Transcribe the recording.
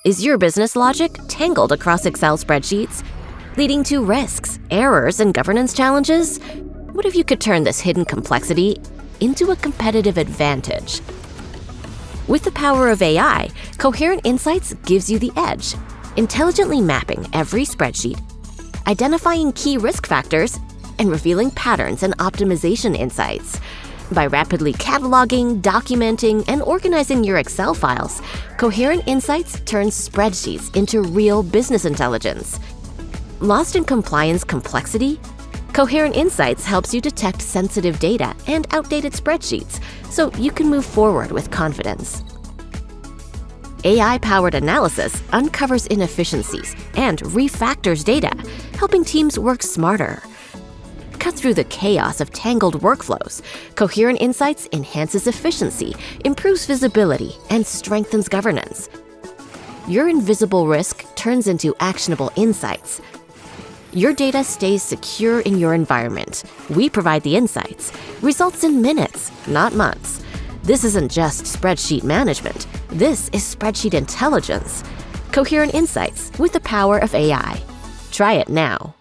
Is your business logic tangled across Excel spreadsheets, leading to risks, errors, and governance challenges? What if you could turn this hidden complexity into a competitive advantage? With the power of AI, Coherent Insights gives you the edge, intelligently mapping every spreadsheet, identifying key risk factors, and revealing patterns and optimization insights. By rapidly cataloging, documenting, and organizing your Excel files, Coherent Insights turns spreadsheets into real business intelligence. Lost in compliance complexity? Coherent Insights helps you detect sensitive data and outdated spreadsheets so you can move forward with confidence. AI-powered analysis uncovers inefficiencies and refactors data, helping teams work smarter. Cut through the chaos of tangled workflows, Coherent Insights enhances efficiency, improves visibility, and strengthens governance. Your invisible risk turns into actionable insights. Your data stays secure in your environment. We provide the insights. Results in minutes, not months. This isn't just spreadsheet management. This is spreadsheet intelligence. Coherent Insights with the power of AI. Try it now.